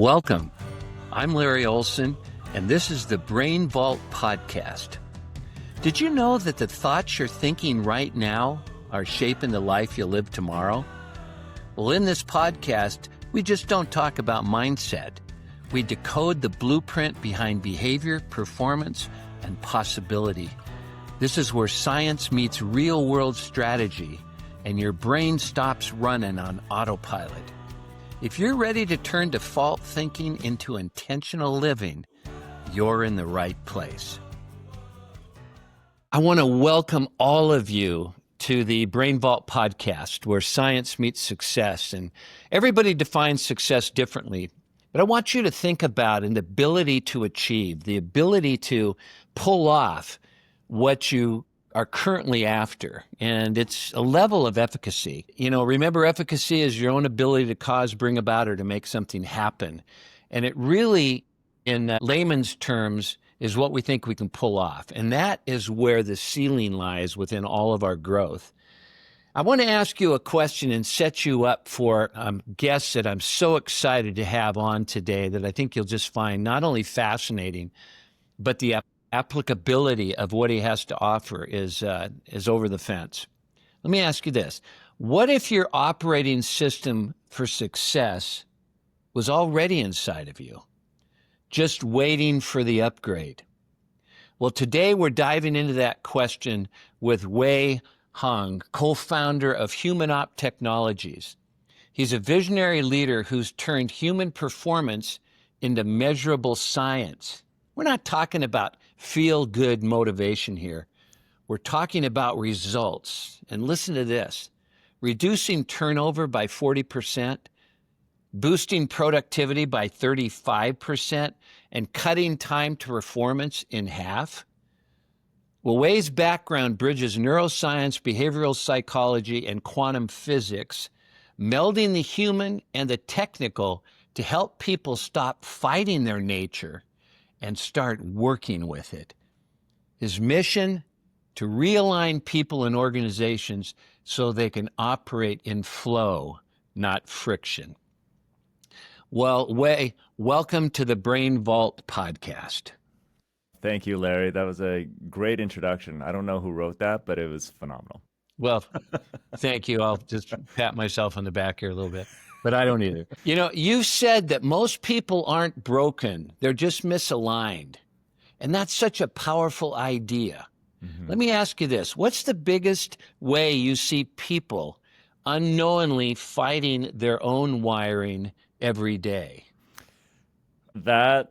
Welcome. I'm Larry Olson, and this is the BrainVault Podcast. Did you know that the thoughts you're thinking right now are shaping the life you'll live tomorrow? Well, in this podcast, we just don't talk about mindset. We decode the blueprint behind behavior, performance, and possibility. This is where science meets real-world strategy, and your brain stops running on autopilot. If you're ready to turn default thinking into intentional living, you're in the right place. I want to welcome all of you to the BrainVault Podcast, where science meets success. And everybody defines success differently. But I want you to think about an ability to achieve, the ability to pull off what you are currently after. And it's a level of efficacy. Remember, efficacy is your own ability to cause, bring about, or to make something happen. And it really, in layman's terms, is what we think we can pull off. And that is where the ceiling lies within all of our growth. I want to ask you a question and set you up for guests that I'm so excited to have on today that I think you'll just find not only fascinating, but the applicability of what he has to offer is over the fence. Let me ask you this. What if your operating system for success was already inside of you, just waiting for the upgrade? Well, today we're diving into that question with Wei Houng, co-founder of HumanOp Technologies. He's a visionary leader who's turned human performance into measurable science. We're not talking about feel-good motivation here. We're talking about results. And listen to this. Reducing turnover by 40%, boosting productivity by 35%, and cutting time to performance in half. Well, Wei's background bridges neuroscience, behavioral psychology, and quantum physics, melding the human and the technical to help people stop fighting their nature and start working with it. His mission, to realign people and organizations so they can operate in flow, not friction. Well, Wei, welcome to the BrainVault Podcast. Thank you, Larry. That was a great introduction. I don't know who wrote that, but it was phenomenal. Well, thank you. I'll just pat myself on the back here a little bit. But I don't either. You said that most people aren't broken. They're just misaligned. And that's such a powerful idea. Mm-hmm. Let me ask you this. What's the biggest way you see people unknowingly fighting their own wiring every day? That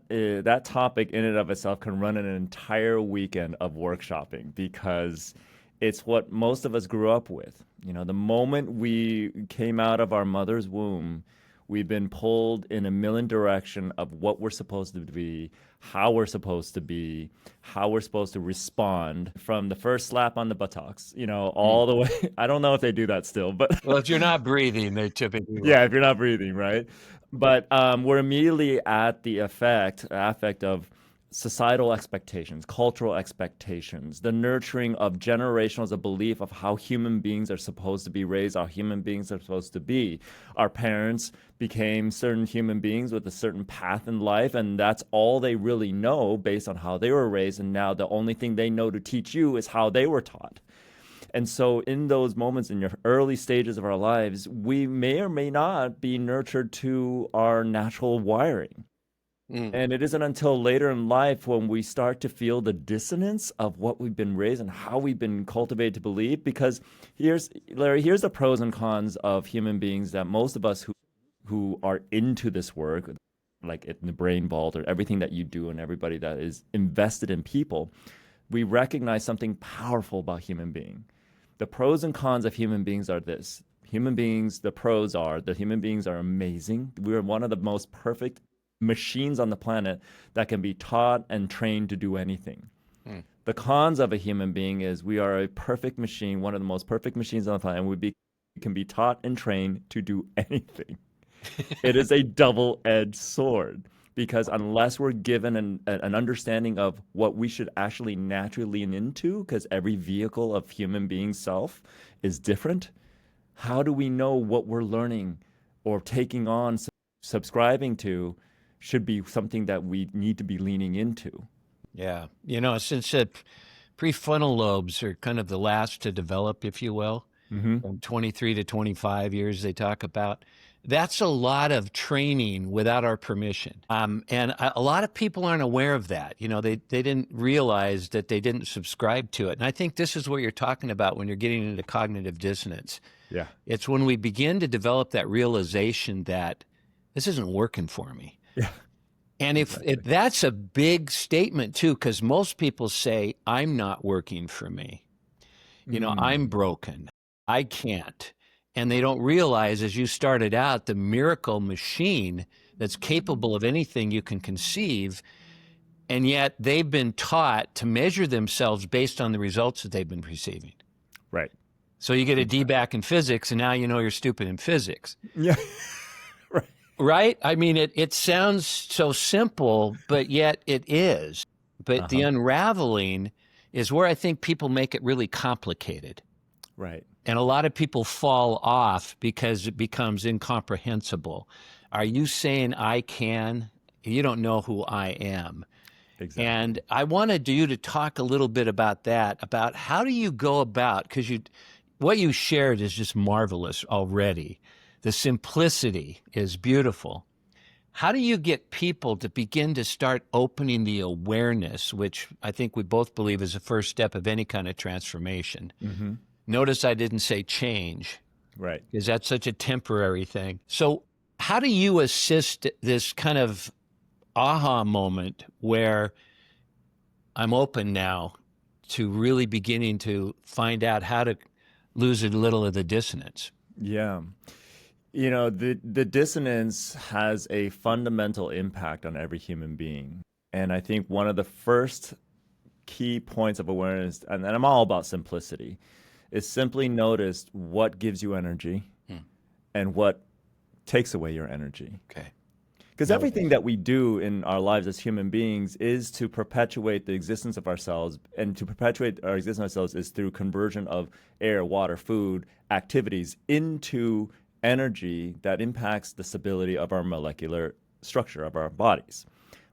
topic in and of itself can run an entire weekend of workshopping because it's what most of us grew up with. The moment we came out of our mother's womb, we've been pulled in a million directions of what we're supposed to be, how we're supposed to be, how we're supposed to respond, from the first slap on the buttocks, all the way. I don't know if they do that still, but well, if you're not breathing, they typically will. Yeah, if you're not breathing, right? But we're immediately at the affect of societal expectations, cultural expectations, the nurturing of generations of belief of how human beings are supposed to be raised, how human beings are supposed to be. Our parents became certain human beings with a certain path in life, and that's all they really know based on how they were raised, and now the only thing they know to teach you is how they were taught. And so in those moments in your early stages of our lives, we may or may not be nurtured to our natural wiring. And it isn't until later in life when we start to feel the dissonance of what we've been raised and how we've been cultivated to believe. Because here's the pros and cons of human beings that most of us who are into this work, like in the BrainVault or everything that you do and everybody that is invested in people, we recognize something powerful about human being. The pros and cons of human beings are this. Human beings, the pros are that human beings are amazing. We're one of the most perfect machines on the planet that can be taught and trained to do anything. The cons of a human being is we are a perfect machine, one of the most perfect machines on the planet, and we can be taught and trained to do anything. It is a double-edged sword because unless we're given an understanding of what we should actually naturally lean into, because every vehicle of human being self is different, how do we know what we're learning or taking on, subscribing to should be something that we need to be leaning into. Yeah. Since prefrontal lobes are kind of the last to develop, if you will, from 23 to 25 years they talk about, that's a lot of training without our permission. And a lot of people aren't aware of that. They didn't realize that they didn't subscribe to it. And I think this is what you're talking about when you're getting into cognitive dissonance. Yeah. It's when we begin to develop that realization that this isn't working for me. Yeah. And if that's a big statement too, because most people say, I'm not working for me. I'm broken. I can't. And they don't realize, as you started out, the miracle machine that's capable of anything you can conceive. And yet they've been taught to measure themselves based on the results that they've been receiving. Right. So you get a D back in physics, and now you know you're stupid in physics. Yeah. Right. Right? I mean, it sounds so simple, but yet it is. But the unraveling is where I think people make it really complicated. Right. And a lot of people fall off because it becomes incomprehensible. Are you saying I can? You don't know who I am. Exactly. And I wanted you to talk a little bit about that, about how do you go about, because what you shared is just marvelous already. The simplicity is beautiful. How do you get people to begin to start opening the awareness, which I think we both believe is the first step of any kind of transformation? Mm-hmm. Notice I didn't say change. Right. Because that's such a temporary thing. So how do you assist this kind of aha moment where I'm open now to really beginning to find out how to lose a little of the dissonance? Yeah. The dissonance has a fundamental impact on every human being. And I think one of the first key points of awareness, and I'm all about simplicity, is simply notice what gives you energy and what takes away your energy. Okay. Because everything that we do in our lives as human beings is to perpetuate the existence of ourselves, and to perpetuate our existence of ourselves is through conversion of air, water, food, activities into energy that impacts the stability of our molecular structure of our bodies,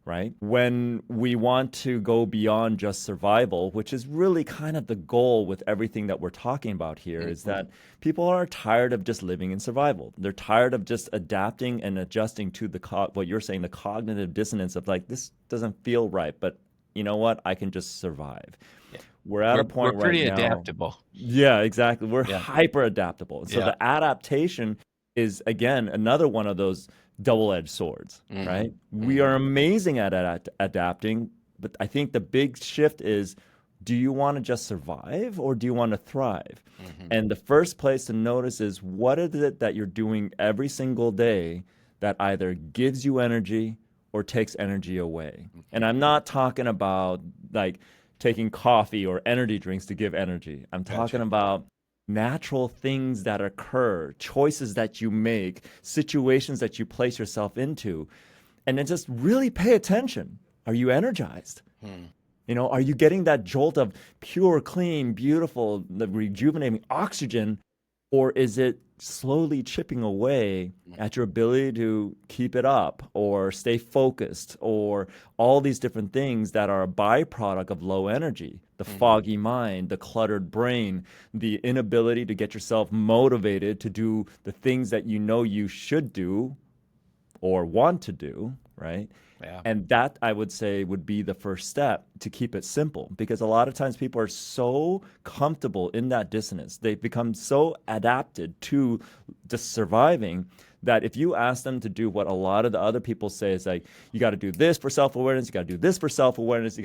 right? When we want to go beyond just survival, which is really kind of the goal with everything that we're talking about here, is that people are tired of just living in survival. They're tired of just adapting and adjusting to what you're saying, the cognitive dissonance of like, this doesn't feel right, but you know what? I can just survive. Yeah. We're at a point we're pretty right now. adaptable. Yeah, exactly. We're hyper adaptable. So the adaptation is, again, another one of those double-edged swords, right? We are amazing at adapting, but I think the big shift is, do you want to just survive or do you want to thrive? And the first place to notice is, what is it that you're doing every single day that either gives you energy or takes energy away? And I'm not talking about like taking coffee or energy drinks to give energy. I'm talking about natural things that occur, choices that you make, situations that you place yourself into, and then just really pay attention. Are you energized? Are you getting that jolt of pure, clean, beautiful, the rejuvenating oxygen, or is it slowly chipping away at your ability to keep it up or stay focused, or all these different things that are a byproduct of low energy? The foggy mind, the cluttered brain, the inability to get yourself motivated to do the things that you know you should do or want to do, right? Yeah. And that, I would say, would be the first step to keep it simple, because a lot of times people are so comfortable in that dissonance. They've become so adapted to just surviving that if you ask them to do what a lot of the other people say, is like, you got to do this for self-awareness, you got to do this for self-awareness.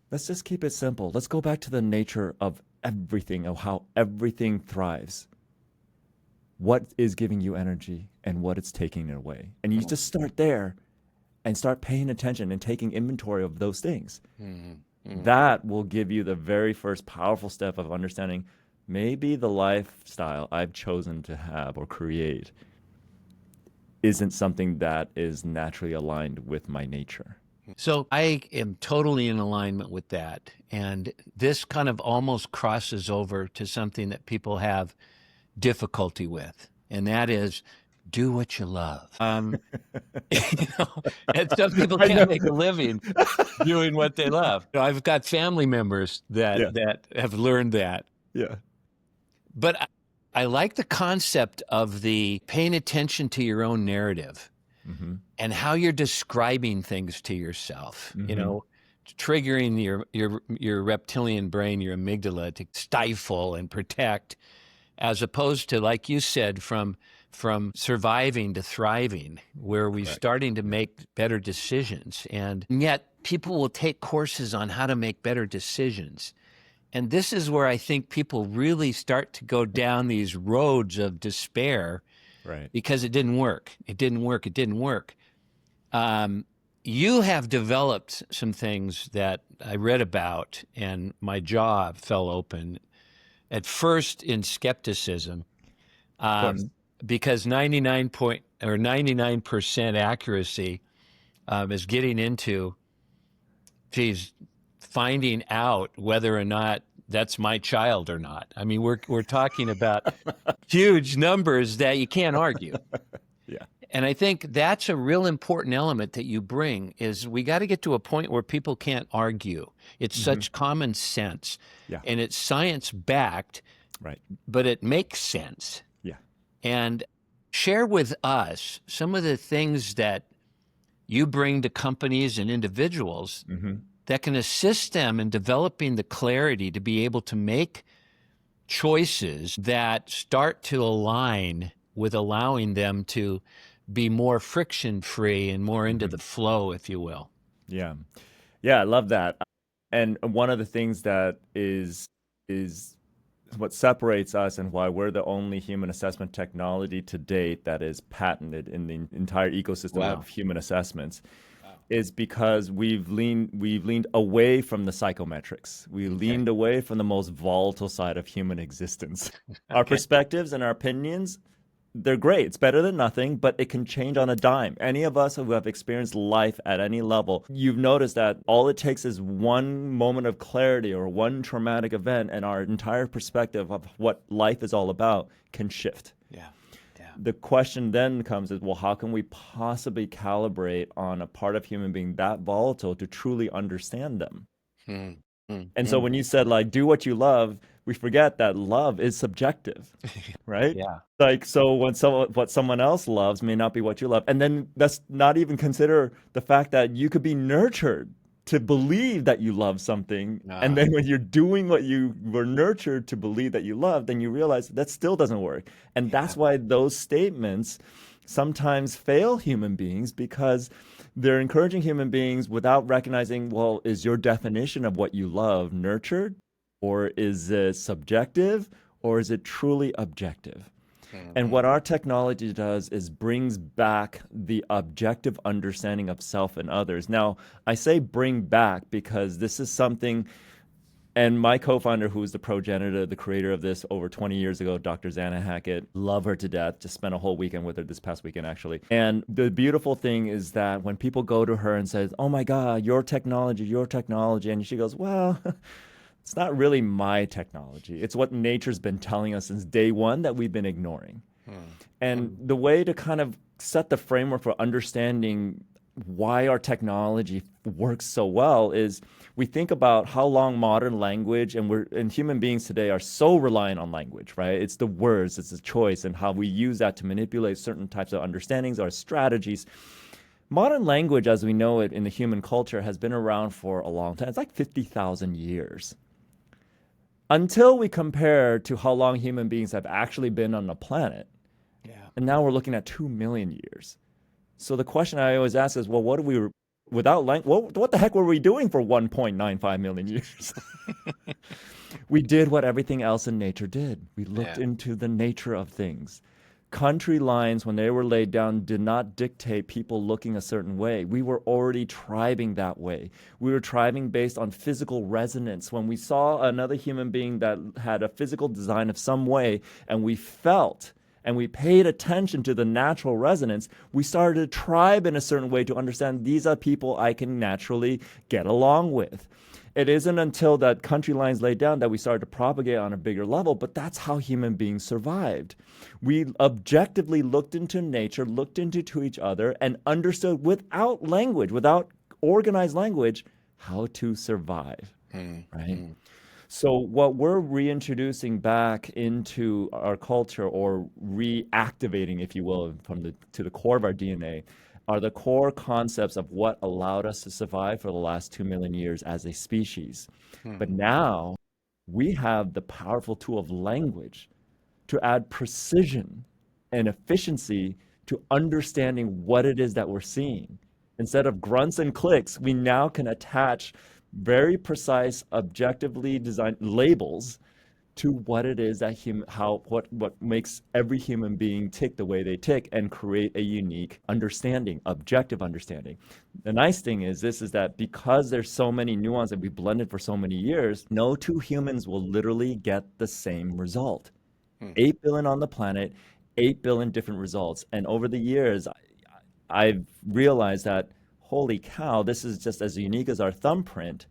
Let's just keep it simple. Let's go back to the nature of everything, of how everything thrives. What is giving you energy and what it's taking it away? And you just start there and start paying attention and taking inventory of those things. That will give you the very first powerful step of understanding, maybe the lifestyle I've chosen to have or create isn't something that is naturally aligned with my nature. So I am totally in alignment with that. And this kind of almost crosses over to something that people have difficulty with, and that is do what you love. You know, and some people I know. can't make a living doing what they love. You know, I've got family members Yeah. that have learned that. Yeah. But I like the concept of the paying attention to your own narrative Mm-hmm. and how you're describing things to yourself. Mm-hmm. You know, triggering your reptilian brain, your amygdala, to stifle and protect, as opposed to, like you said, from surviving to thriving, where we're starting to make better decisions. And yet people will take courses on how to make better decisions. And this is where I think people really start to go down these roads of despair, Right. because it didn't work. It didn't work. It didn't work. You have developed some things that I read about, and my jaw fell open at first in skepticism, because 99% accuracy is getting into, finding out whether or not that's my child or not. I mean, we're talking about huge numbers that you can't argue. Yeah. And I think that's a real important element that you bring, is we got to get to a point where people can't argue. It's such common sense, and it's science backed, Right. but it makes sense. Yeah. And share with us some of the things that you bring to companies and individuals that can assist them in developing the clarity to be able to make choices that start to align with allowing them to be more friction-free and more into the flow, if you will. Yeah. Yeah, I love that. And one of the things that is what separates us and why we're the only human assessment technology to date that is patented in the entire ecosystem of human assessments is because we've leaned away from the psychometrics. We leaned away from the most volatile side of human existence. Our perspectives and our opinions, they're great. It's better than nothing, but it can change on a dime. Any of us who have experienced life at any level, you've noticed that all it takes is one moment of clarity or one traumatic event, and our entire perspective of what life is all about can shift. Yeah. The question then comes is, well, how can we possibly calibrate on a part of human being that volatile to truly understand them? And so when you said, like, do what you love, we forget that love is subjective, right? Yeah. Like, so when what someone else loves may not be what you love. And then let's not even consider the fact that you could be nurtured to believe that you love something. And then when you're doing what you were nurtured to believe that you love, then you realize that still doesn't work. And that's why those statements sometimes fail human beings, because they're encouraging human beings without recognizing, well, is your definition of what you love nurtured, or is it subjective, or is it truly objective? And what our technology does is brings back the objective understanding of self and others. Now, I say bring back because this is something, and my co-founder, who's the progenitor, the creator of this over 20 years ago, Dr. Zana Hackett, love her to death. Just spent a whole weekend with her this past weekend, actually. And the beautiful thing is that when people go to her and says, oh my God, your technology, and she goes, well, it's not really my technology. It's what nature's been telling us since day one that we've been ignoring. And the way to kind of set the framework for understanding why our technology works so well is we think about how long modern language, and human beings today are so reliant on language, right? It's the words, it's the choice, and how we use that to manipulate certain types of understandings or strategies. Modern language, as we know it in the human culture, has been around for a long time. It's like 50,000 years. Until we compare to how long human beings have actually been on the planet. And now we're looking at 2 million years. So the question I always ask is, well, what the heck were we doing for 1.95 million years? We did what everything else in nature did. We looked into the nature of things. Country lines, when they were laid down, did not dictate people looking a certain way. We were already tribing that way. We were tribing based on physical resonance. When we saw another human being that had a physical design of some way, and we felt and we paid attention to the natural resonance, we started to tribe in a certain way to understand these are people I can naturally get along with. It isn't until that country lines laid down that we started to propagate on a bigger level, but that's how human beings survived. We objectively looked into nature, looked into each other, and understood without language, without organized language, how to survive, right? So what we're reintroducing back into our culture, or reactivating, if you will, to the core of our DNA, are the core concepts of what allowed us to survive for the last 2 million years as a species. But now we have the powerful tool of language to add precision and efficiency to understanding what it is that we're seeing. Instead of grunts and clicks, we now can attach very precise, objectively designed labels to what it is that what makes every human being tick the way they tick, and create a unique understanding, objective understanding. The nice thing is that because there's so many nuances that we blended for so many years, no two humans will literally get the same result. 8 billion on the planet, 8 billion different results. And over the years, I've realized that, holy cow, this is just as unique as our thumbprint.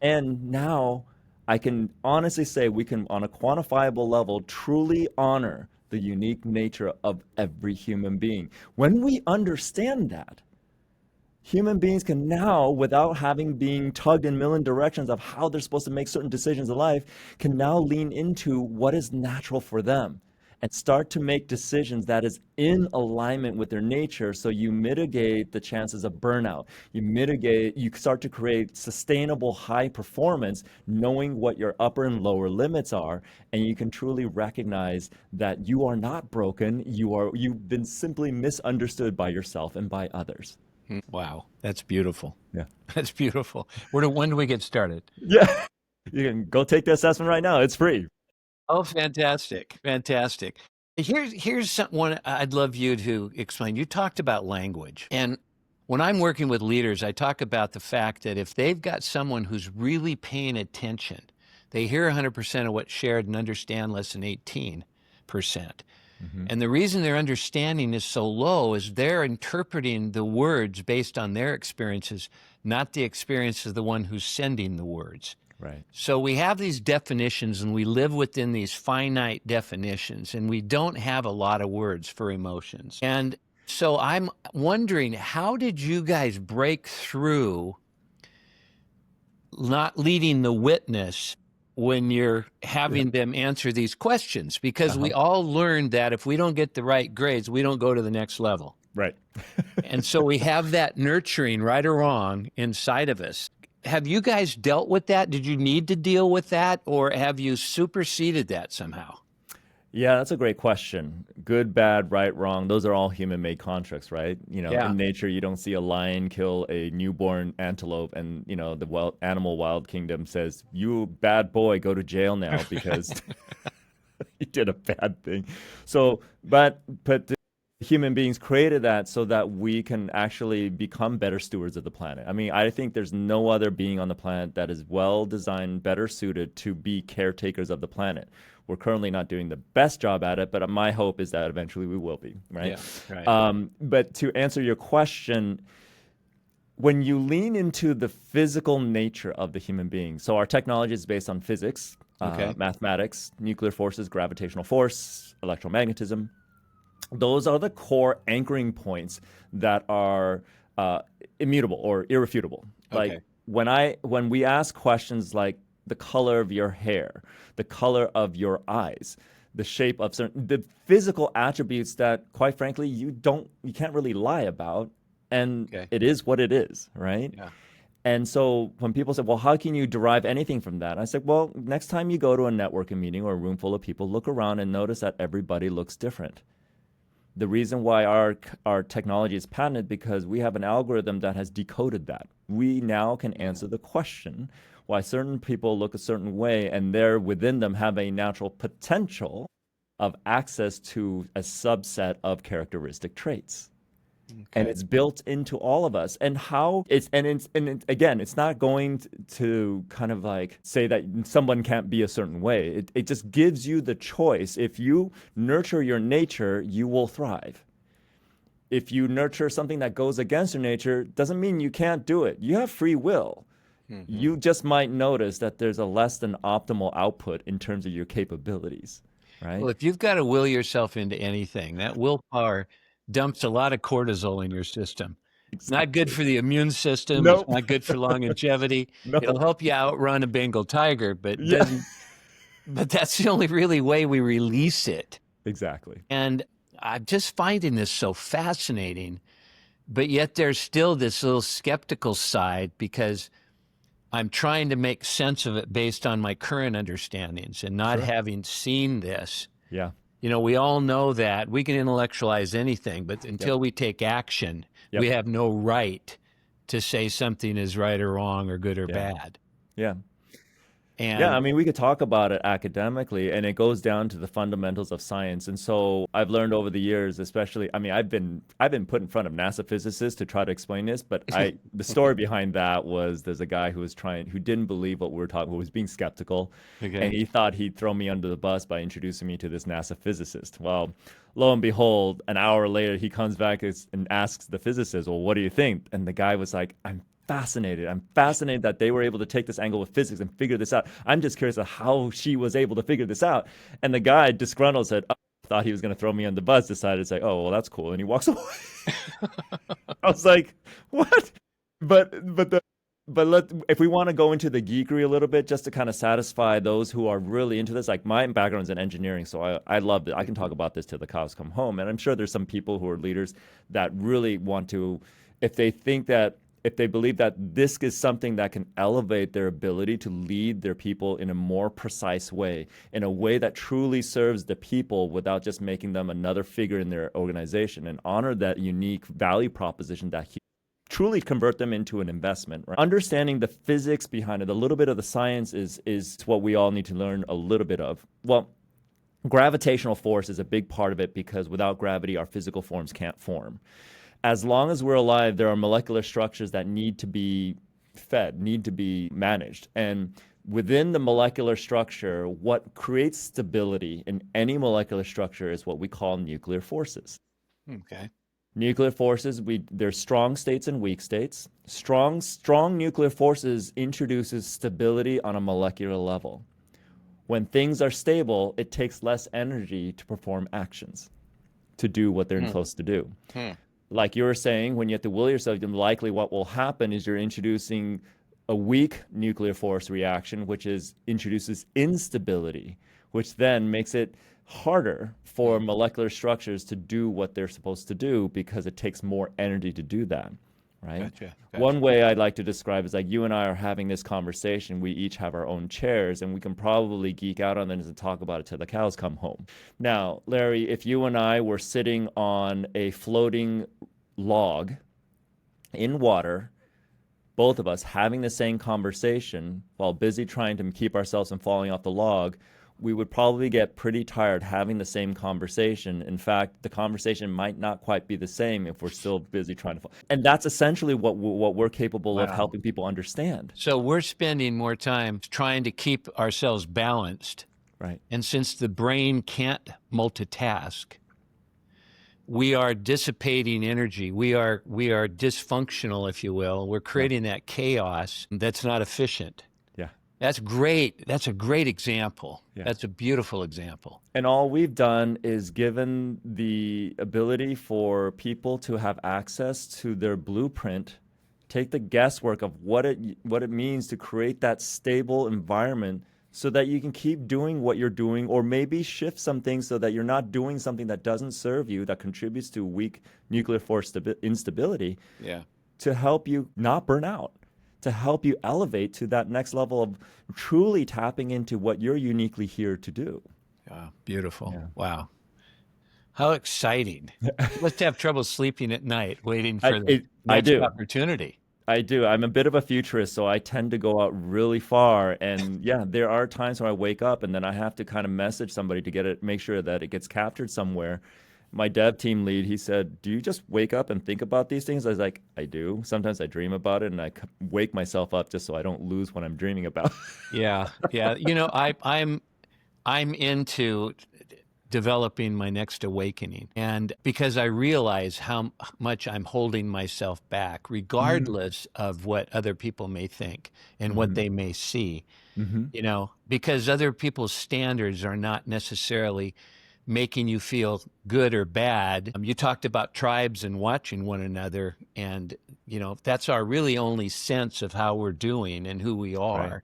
And now I can honestly say we can, on a quantifiable level, truly honor the unique nature of every human being. When we understand that, human beings can now, without having been tugged in a million directions of how they're supposed to make certain decisions in life, can now lean into what is natural for them and start to make decisions that is in alignment with their nature. So you mitigate the chances of burnout. You start to create sustainable high performance, knowing what your upper and lower limits are. And you can truly recognize that you are not broken. You've been simply misunderstood by yourself and by others. Wow, that's beautiful. Yeah. That's beautiful. When do we get started? Yeah. You can go take the assessment right now. It's free. Oh, fantastic. Fantastic. Here's one I'd love you to explain. You talked about language. And when I'm working with leaders, I talk about the fact that if they've got someone who's really paying attention, they hear 100% of what's shared and understand less than 18%. And the reason their understanding is so low is they're interpreting the words based on their experiences, not the experience of the one who's sending the words. Right. So we have these definitions, and we live within these finite definitions, and we don't have a lot of words for emotions. And so I'm wondering, how did you guys break through not leading the witness when you're having them answer these questions? Because we all learned that if we don't get the right grades, we don't go to the next level. Right. And so we have that nurturing, right or wrong, inside of us. Have you guys dealt with that? Did you need to deal with that, or have you superseded that somehow? Yeah, that's a great question. Good, bad, right, wrong. Those are all human-made constructs, right? In nature, you don't see a lion kill a newborn antelope, and the animal wild kingdom says, "You bad boy, go to jail now because you did a bad thing." So, but human beings created that so that we can actually become better stewards of the planet. I mean, I think there's no other being on the planet that is well designed, better suited to be caretakers of the planet. We're currently not doing the best job at it, but my hope is that eventually we will be, right? Yeah, right. But to answer your question, when you lean into the physical nature of the human being, so our technology is based on physics, mathematics, nuclear forces, gravitational force, electromagnetism. Those are the core anchoring points that are immutable or irrefutable. Like when we ask questions like the color of your hair, the color of your eyes, the shape of the physical attributes that, quite frankly, you can't really lie about, and it is what it is, right? Yeah. And so when people say, well, how can you derive anything from that? I said, well, next time you go to a networking meeting or a room full of people, look around and notice that everybody looks different. The reason why our technology is patented because we have an algorithm that has decoded that. We now can answer the question why certain people look a certain way, and they're within them have a natural potential of access to a subset of characteristic traits. And it's built into all of us. And again, it's not going to kind of like say that someone can't be a certain way. It just gives you the choice. If you nurture your nature, you will thrive. If you nurture something that goes against your nature, doesn't mean you can't do it. You have free will. you just might notice that there's a less than optimal output in terms of your capabilities, right? Well, if you've got to will yourself into anything, that willpower dumps a lot of cortisol in your system. It's not good for the immune system. It's Nope. not good for longevity. No. It'll help you outrun a Bengal tiger, but Yeah. doesn't. But that's the only really way we release it. Exactly. And I'm just finding this so fascinating, but yet there's still this little skeptical side because I'm trying to make sense of it based on my current understandings and not having seen this. Yeah. You know, we all know that we can intellectualize anything, but until we take action, we have no right to say something is right or wrong or good or bad. Yeah. And Yeah, I mean, we could talk about it academically, and it goes down to the fundamentals of science. And so I've learned over the years, especially, I mean, I've been put in front of NASA physicists to try to explain this, but the story behind that was there's a guy who didn't believe what we were talking, who was being skeptical, and he thought he'd throw me under the bus by introducing me to this NASA physicist. Well, lo and behold, an hour later, he comes back and asks the physicist, well, what do you think? And the guy was like, I'm fascinated that they were able to take this angle with physics and figure this out. I'm just curious of how she was able to figure this out. And the guy, disgruntled, said, oh, thought he was going to throw me on the bus, decided to say, oh, well, that's cool. And he walks away. I was like, what? But if we want to go into the geekery a little bit, just to kind of satisfy those who are really into this, like my background's in engineering, so I love it. I can talk about this till the cows come home. And I'm sure there's some people who are leaders that really want to, if they believe that this is something that can elevate their ability to lead their people in a more precise way, in a way that truly serves the people without just making them another figure in their organization, and honor that unique value proposition that truly convert them into an investment. Right? Understanding the physics behind it, a little bit of the science is what we all need to learn a little bit of. Well, gravitational force is a big part of it because without gravity, our physical forms can't form. As long as we're alive, there are molecular structures that need to be fed, need to be managed. And within the molecular structure, what creates stability in any molecular structure is what we call nuclear forces. okay. Nuclear forces, there's strong states and weak states. Strong nuclear forces introduces stability on a molecular level. When things are stable, it takes less energy to perform actions, to do what they're supposed to do. Like you were saying, when you have to will yourself, likely what will happen is you're introducing a weak nuclear force reaction, which introduces instability, which then makes it harder for molecular structures to do what they're supposed to do because it takes more energy to do that, right? Gotcha. One way I'd like to describe is like you and I are having this conversation. We each have our own chairs, and we can probably geek out on this and talk about it till the cows come home. Now, Larry, if you and I were sitting on a floating log in water, both of us having the same conversation while busy trying to keep ourselves from falling off the log, we would probably get pretty tired having the same conversation. In fact, the conversation might not quite be the same if we're still busy trying to fall. And that's essentially what we're capable of helping people understand. So we're spending more time trying to keep ourselves balanced. Right. And since the brain can't multitask, we are dissipating energy. We are dysfunctional, if you will. We're creating that chaos that's not efficient. That's great. That's a great example. Yeah. That's a beautiful example. And all we've done is given the ability for people to have access to their blueprint, take the guesswork of what it means to create that stable environment so that you can keep doing what you're doing, or maybe shift some things so that you're not doing something that doesn't serve you, that contributes to weak nuclear force instability, to help you not burn out, to help you elevate to that next level of truly tapping into what you're uniquely here to do. Beautiful. Yeah. Wow. How exciting. Let's have trouble sleeping at night waiting for the next opportunity. I do. I'm a bit of a futurist, so I tend to go out really far. And there are times when I wake up and then I have to kind of message somebody to make sure that it gets captured somewhere. My dev team lead, he said, do you just wake up and think about these things? I was like, I do. Sometimes I dream about it and I wake myself up just so I don't lose what I'm dreaming about. Yeah. You know, I'm into developing my next awakening. And because I realize how much I'm holding myself back, regardless of what other people may think and what they may see, you know, because other people's standards are not necessarily making you feel good or bad. You talked about tribes and watching one another, and, you know, that's our really only sense of how we're doing and who we are. Right.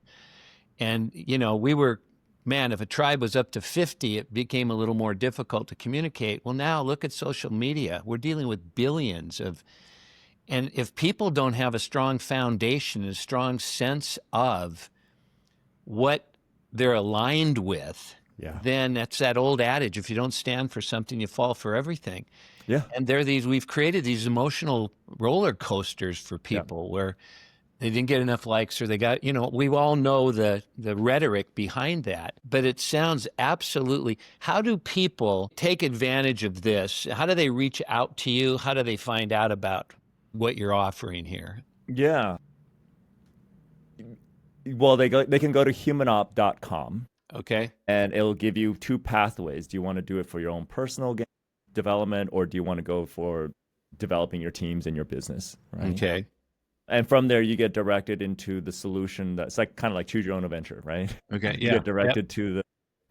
And, you know, man, if a tribe was up to 50, it became a little more difficult to communicate. Well, now look at social media. We're dealing with billions and if people don't have a strong foundation, a strong sense of what they're aligned with, then that's that old adage, if you don't stand for something, you fall for everything. Yeah. And we've created these emotional roller coasters for people where they didn't get enough likes or they got, you know, we all know the rhetoric behind that, but it sounds absolutely, how do people take advantage of this? How do they reach out to you? How do they find out about what you're offering here? Yeah. Well, they can go to humanop.com. Okay. And it'll give you two pathways. Do you want to do it for your own personal development, or do you want to go for developing your teams and your business? Right. Okay. And from there, you get directed into the solution that's like kind of like choose your own adventure, right? Okay. You get directed to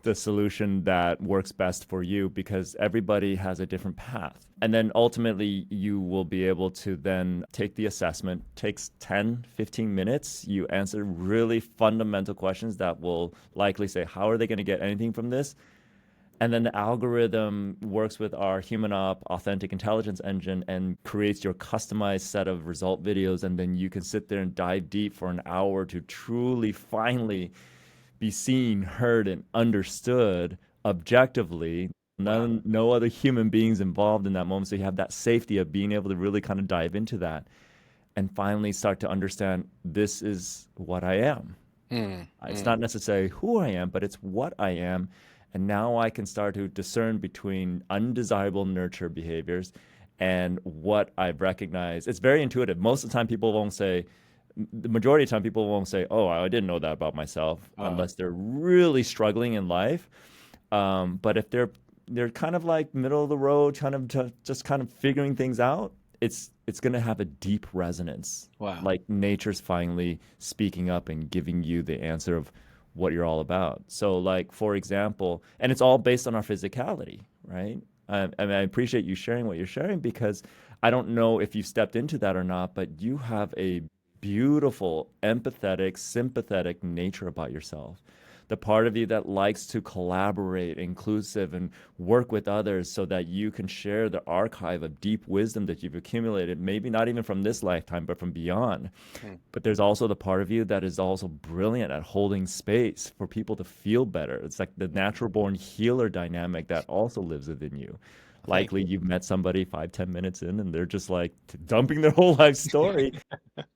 the solution that works best for you, because everybody has a different path. And then ultimately, you will be able to then take the assessment. Takes 10, 15 minutes. You answer really fundamental questions that will likely say, how are they going to get anything from this? And then the algorithm works with our HumanOp Authentic Intelligence Engine and creates your customized set of result videos. And then you can sit there and dive deep for an hour to truly, finally be seen, heard, and understood objectively. No other human beings involved in that moment. So you have that safety of being able to really kind of dive into that and finally start to understand, this is what I am. It's not necessarily who I am, but it's what I am. And now I can start to discern between undesirable nurture behaviors and what I've recognized. It's very intuitive. Most of the time, the majority of the time, people won't say, oh, I didn't know that about myself, unless they're really struggling in life. But if they're kind of like middle of the road, kind of just kind of figuring things out, it's going to have a deep resonance. Wow. Like nature's finally speaking up and giving you the answer of what you're all about. So like, for example, and it's all based on our physicality, right? I mean, I appreciate you sharing what you're sharing, because I don't know if you stepped into that or not, but you have a beautiful, empathetic, sympathetic nature about yourself. The part of you that likes to collaborate, inclusive, and work with others so that you can share the archive of deep wisdom that you've accumulated, maybe not even from this lifetime, but from beyond. But there's also the part of you that is also brilliant at holding space for people to feel better. It's like the natural born healer dynamic that also lives within you. Likely you've met somebody 5-10 minutes in and they're just like dumping their whole life story.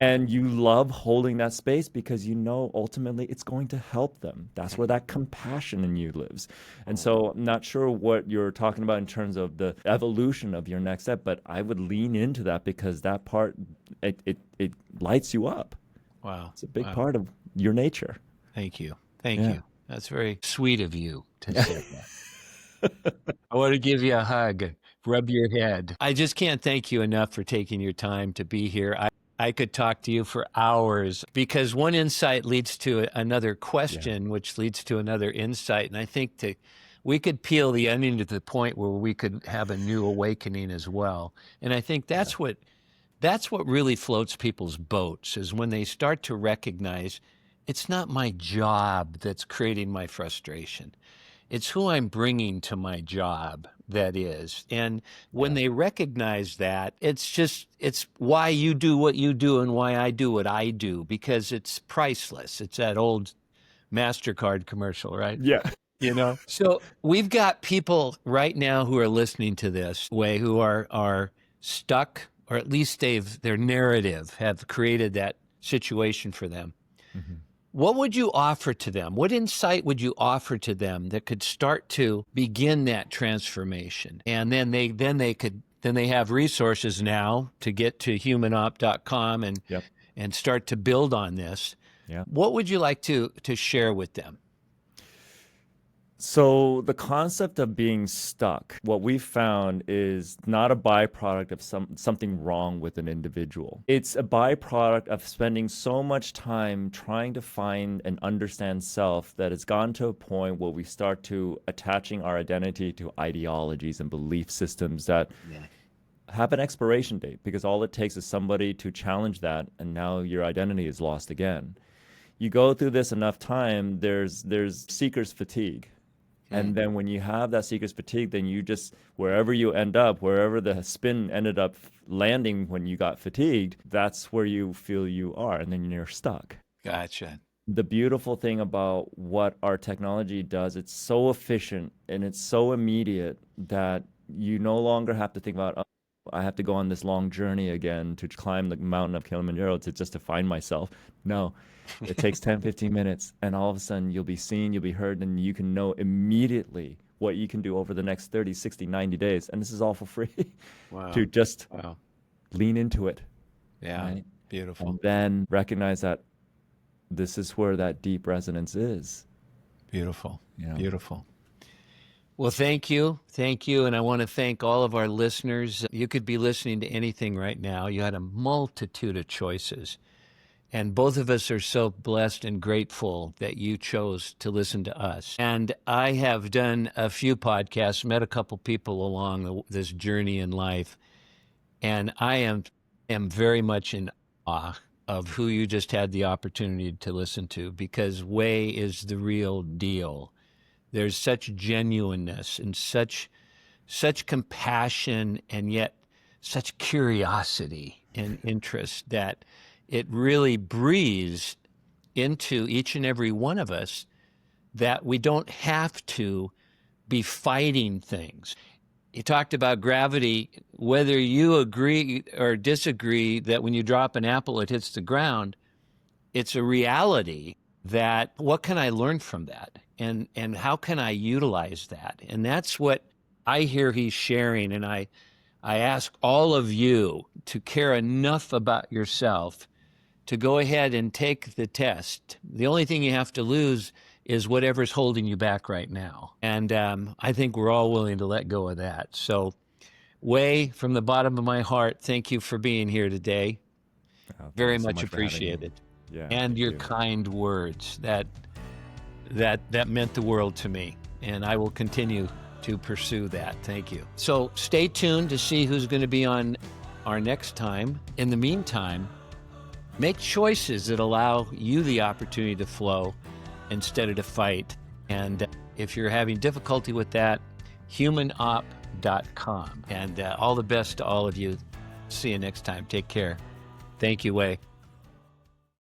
And you love holding that space because you know ultimately it's going to help them. That's where that compassion in you lives. And so I'm not sure what you're talking about in terms of the evolution of your next step, but I would lean into that because that part, it lights you up. Wow. It's a big part of your nature. Thank you. Thank you. That's very sweet of you to say that. I want to give you a hug, rub your head. I just can't thank you enough for taking your time to be here. I could talk to you for hours because one insight leads to another question, which leads to another insight. And I think we could peel the onion to the point where we could have a new awakening as well. And I think that's what really floats people's boats, is when they start to recognize it's not my job that's creating my frustration. It's who I'm bringing to my job that is. And when they recognize that, it's why you do what you do and why I do what I do, because it's priceless. It's that old MasterCard commercial, right? Yeah. You know? So we've got people right now who are listening to this, Wei, who are stuck, or at least their narrative have created that situation for them. Mm-hmm. What would you offer to them? What insight would you offer to them that could start to begin that transformation? And then they have resources now to get to humanop.com and start to build on this. Yep. What would you like to share with them? So the concept of being stuck, what we found is not a byproduct of something wrong with an individual. It's a byproduct of spending so much time trying to find and understand self that it's gone to a point where we start to attaching our identity to ideologies and belief systems that have an expiration date, because all it takes is somebody to challenge that, and now your identity is lost again. You go through this enough time, there's seeker's fatigue. And then when you have that seeker's fatigue, then you just, wherever you end up, wherever the spin ended up landing when you got fatigued, that's where you feel you are, and then you're stuck. Gotcha. The beautiful thing about what our technology does, it's so efficient and it's so immediate that you no longer have to think about, oh, I have to go on this long journey again to climb the mountain of Kilimanjaro just to find myself. No. It takes 10, 15 minutes, and all of a sudden you'll be seen, you'll be heard, and you can know immediately what you can do over the next 30, 60, 90 days. And this is all for free. Wow. To just lean into it. Yeah, right? Beautiful. And then recognize that this is where that deep resonance is. Beautiful. You know? Beautiful. Well, thank you. Thank you. And I want to thank all of our listeners. You could be listening to anything right now. You had a multitude of choices. And both of us are so blessed and grateful that you chose to listen to us. And I have done a few podcasts, met a couple people along this journey in life, and I am very much in awe of who you just had the opportunity to listen to, because Wei is the real deal. There's such genuineness and such compassion, and yet such curiosity and interest that it really breathes into each and every one of us, that we don't have to be fighting things. You talked about gravity, whether you agree or disagree that when you drop an apple, it hits the ground. It's a reality that what can I learn from that? And how can I utilize that? And that's what I hear he's sharing. And I ask all of you to care enough about yourself to go ahead and take the test. The only thing you have to lose is whatever's holding you back right now. And I think we're all willing to let go of that. So, Wei, from the bottom of my heart, thank you for being here today. Very much appreciated. Yeah, and your kind words. That meant the world to me. And I will continue to pursue that. Thank you. So stay tuned to see who's going to be on our next time. In the meantime, make choices that allow you the opportunity to flow instead of to fight. And if you're having difficulty with that, HumanOp.com. And all the best to all of you. See you next time. Take care. Thank you, Wei.